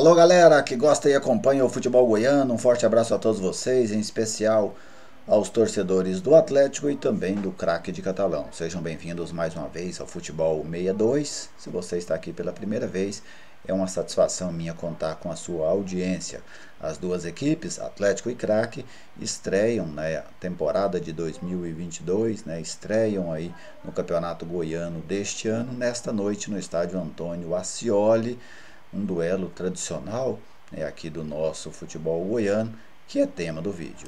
Alô galera que gosta e acompanha o futebol goiano, um forte abraço a todos vocês, em especial aos torcedores do Atlético e também do Craque de Catalão. Sejam bem-vindos mais uma vez ao Futebol 62. Se você está aqui pela primeira vez, é uma satisfação minha contar com a sua audiência. As duas equipes, Atlético e Craque, estreiam na temporada de 2022, estreiam aí no Campeonato Goiano deste ano, nesta noite no estádio Antônio Ascioli, um duelo tradicional aqui do nosso futebol goiano, que é tema do vídeo.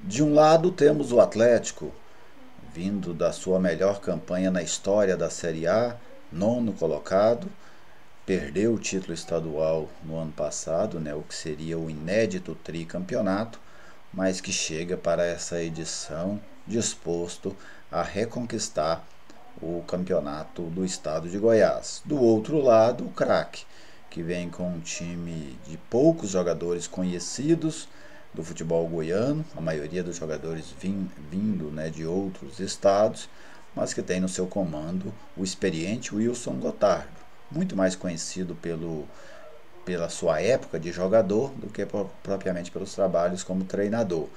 De um lado temos o Atlético, vindo da sua melhor campanha na história da Série A, nono colocado, perdeu o título estadual no ano passado, o que seria o inédito tricampeonato, mas que chega para essa edição disposto a reconquistar o campeonato do estado de Goiás. Do outro lado, o Craque, que vem com um time de poucos jogadores conhecidos do futebol goiano, a maioria dos jogadores vindo de outros estados, mas que tem no seu comando o experiente Wilson Gotardo, muito mais conhecido pela sua época de jogador do que propriamente pelos trabalhos como treinador,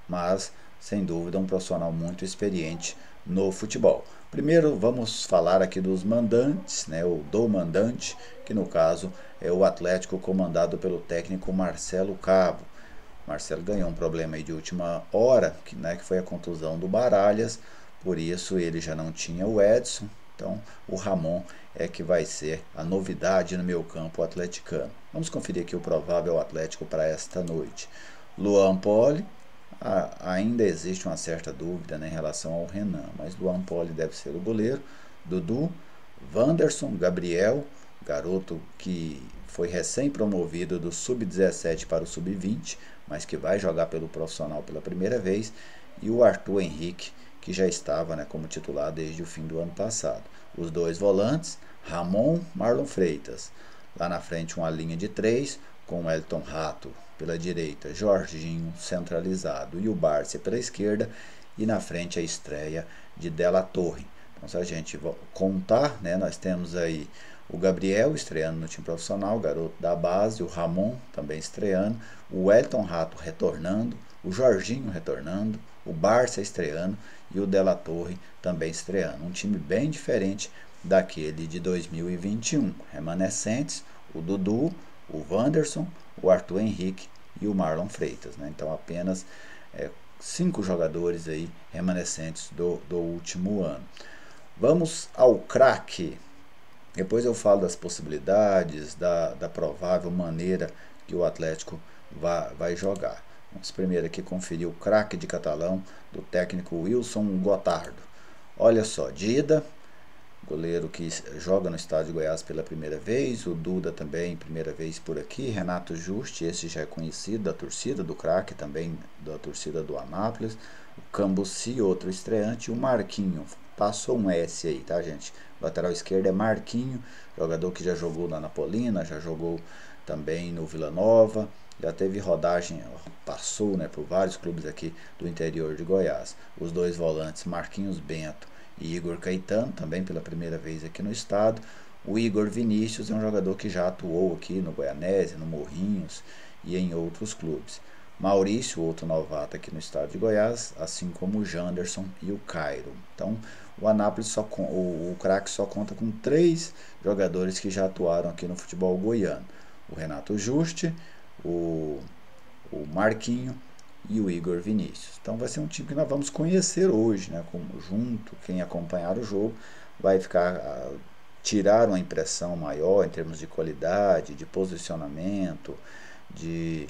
mas sem dúvida um profissional muito experiente no futebol. Primeiro vamos falar aqui dos mandantes, ou do mandante, que no caso é o Atlético comandado pelo técnico Marcelo Cabo. Marcelo ganhou um problema aí de última hora, que foi a contusão do Baralhas, por isso ele já não tinha o Edson, então o Ramon é que vai ser a novidade no meio campo atleticano. Vamos conferir aqui o provável Atlético para esta noite. Luan Poli, ainda existe uma certa dúvida em relação ao Renan, mas Luan Poli deve ser o goleiro. Dudu, Wanderson, Gabriel, garoto que foi recém-promovido do Sub-17 para o Sub-20, mas que vai jogar pelo profissional pela primeira vez, e o Arthur Henrique, que já estava como titular desde o fim do ano passado. Os dois volantes, Ramon, Marlon Freitas. Lá na frente uma linha de 3, com o Elton Rato pela direita, Jorginho centralizado e o Bárcia pela esquerda, e na frente a estreia de Della Torre. Então se a gente contar, nós temos aí o Gabriel estreando no time profissional, garoto da base, o Ramon também estreando, o Elton Rato retornando, o Jorginho retornando, o Bárcia estreando e o Della Torre também estreando. Um time bem diferente daquele de 2021. Remanescentes, o Dudu, o Wanderson, o Arthur Henrique e o Marlon Freitas. Então apenas 5 jogadores aí remanescentes do último ano. Vamos ao Craque. Depois eu falo das possibilidades, da provável maneira que o Atlético vai jogar. Vamos primeiro aqui conferir o Craque de Catalão do técnico Wilson Gotardo. Olha só, Dida, goleiro que joga no estado de Goiás pela primeira vez, o Duda também primeira vez por aqui, Renato Juste, esse já é conhecido da torcida do Craque, também da torcida do Anápolis, o Cambuci, outro estreante, e o Marquinho, passou um S aí, tá gente? Lateral esquerdo é Marquinho, jogador que já jogou na Napolina, já jogou também no Vila Nova, já teve rodagem, passou por vários clubes aqui do interior de Goiás. Os dois volantes, Marquinhos Bento e Igor Caetano, também pela primeira vez aqui no estado. O Igor Vinícius é um jogador que já atuou aqui no Goianésia, no Morrinhos e em outros clubes. Maurício, outro novato aqui no estado de Goiás, assim como o Janderson e o Cairo. Então o Anápolis o Craque só conta com 3 jogadores que já atuaram aqui no futebol goiano. O Renato Juste, o Marquinho e o Igor Vinícius. Então vai ser um time que nós vamos conhecer hoje, junto, quem acompanhar o jogo vai tirar uma impressão maior em termos de qualidade, de posicionamento, de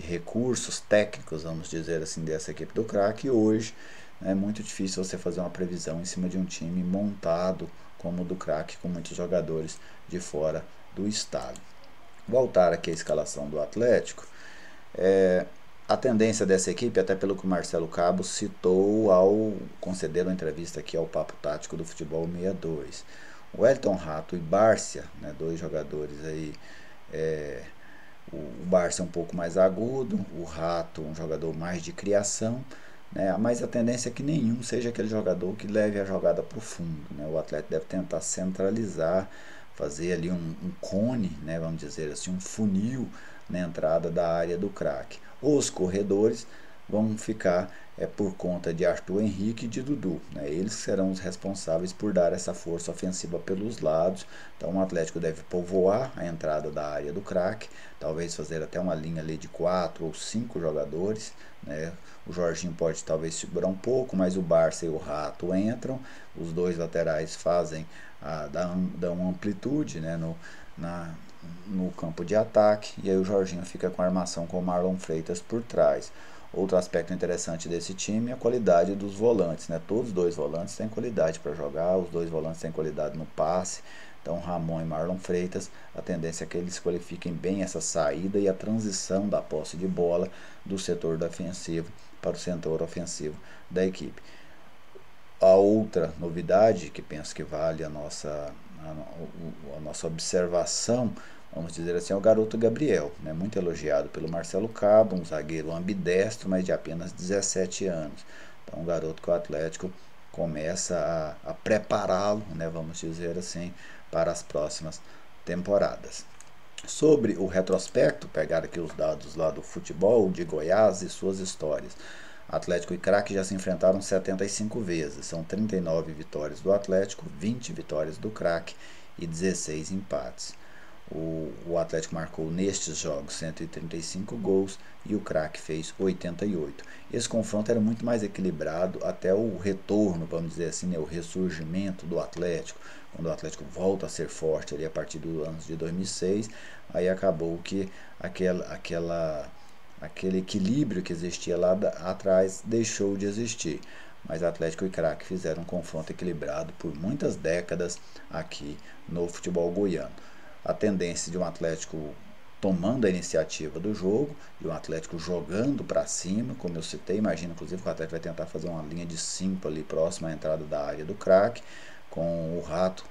recursos técnicos, vamos dizer assim, dessa equipe do Craque. Hoje é muito difícil você fazer uma previsão em cima de um time montado como o do Craque, com muitos jogadores de fora do estado. Voltar aqui à escalação do Atlético, a tendência dessa equipe, até pelo que o Marcelo Cabo citou ao conceder uma entrevista aqui ao Papo Tático do Futebol 62. O Elton Rato e Bárcia, 2 jogadores aí, o Bárcia um pouco mais agudo, o Rato um jogador mais de criação, né? Mas a tendência é que nenhum seja aquele jogador que leve a jogada para o fundo, né? O Atlético deve tentar centralizar, fazer ali um cone, né? Vamos dizer assim, um funil na entrada da área do craque. Os corredores vão ficar por conta de Arthur Henrique e de Dudu, né? Eles serão os responsáveis por dar essa força ofensiva pelos lados. Então o Atlético deve povoar a entrada da área do craque, talvez fazer até uma linha ali de 4 ou 5 jogadores, né? O Jorginho pode talvez segurar um pouco, mas o Barça e o Rato entram, os dois laterais dão amplitude, né, no campo de ataque, e aí o Jorginho fica com a armação com o Marlon Freitas por trás. Outro aspecto interessante desse time é a qualidade dos volantes, né? Todos os dois volantes têm qualidade para jogar, os dois volantes têm qualidade no passe. Então, Ramon e Marlon Freitas, a tendência é que eles qualifiquem bem essa saída e a transição da posse de bola do setor defensivo para o setor ofensivo da equipe. A outra novidade que penso que vale a nossa observação, vamos dizer assim, é o garoto Gabriel, né? Muito elogiado pelo Marcelo Cabo, um zagueiro ambidestro, mas de apenas 17 anos. Então, um garoto que o Atlético começa a prepará-lo, né, vamos dizer assim, para as próximas temporadas. Sobre o retrospecto, pegar aqui os dados lá do futebol de Goiás e suas histórias. Atlético e Craque já se enfrentaram 75 vezes, são 39 vitórias do Atlético, 20 vitórias do Craque e 16 empates. O Atlético marcou nestes jogos 135 gols e o Craque fez 88. Esse confronto era muito mais equilibrado até o retorno, vamos dizer assim, né, o ressurgimento do Atlético, quando o Atlético volta a ser forte ali a partir do ano de 2006, aí acabou que aquele equilíbrio que existia lá atrás deixou de existir. Mas Atlético e Craque fizeram um confronto equilibrado por muitas décadas aqui no futebol goiano. A tendência de um Atlético tomando a iniciativa do jogo, e um Atlético jogando para cima, como eu citei, imagina inclusive que o Atlético vai tentar fazer uma linha de 5 ali próxima à entrada da área do Craque, com o Rato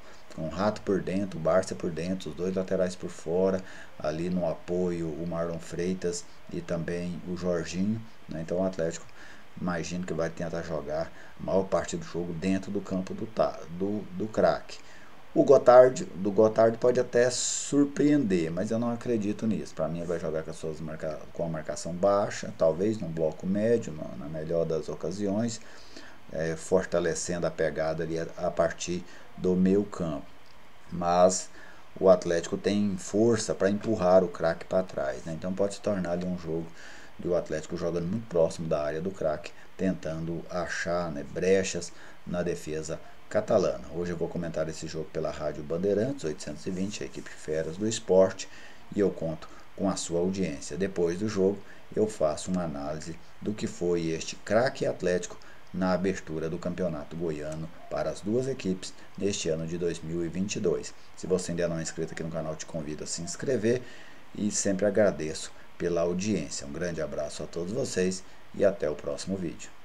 por dentro, o Barça por dentro, os dois laterais por fora, ali no apoio o Marlon Freitas e também o Jorginho, né? Então o Atlético, imagino que vai tentar jogar a maior parte do jogo dentro do campo do Craque. O Gotardi pode até surpreender, mas eu não acredito nisso. Para mim, ele vai jogar com a marcação baixa, talvez num bloco médio, na melhor das ocasiões, fortalecendo a pegada ali a partir do meio campo. Mas o Atlético tem força para empurrar o Craque para trás, né? Então pode se tornar ali um jogo do Atlético jogando muito próximo da área do Craque, tentando achar, né, brechas na defesa catalana. Hoje eu vou comentar esse jogo pela Rádio Bandeirantes 820, a equipe Feras do Esporte, e eu conto com a sua audiência. Depois do jogo eu faço uma análise do que foi este Craque Atlético na abertura do Campeonato Goiano para as duas equipes neste ano de 2022. Se você ainda não é inscrito aqui no canal, te convido a se inscrever e sempre agradeço pela audiência. Um grande abraço a todos vocês e até o próximo vídeo.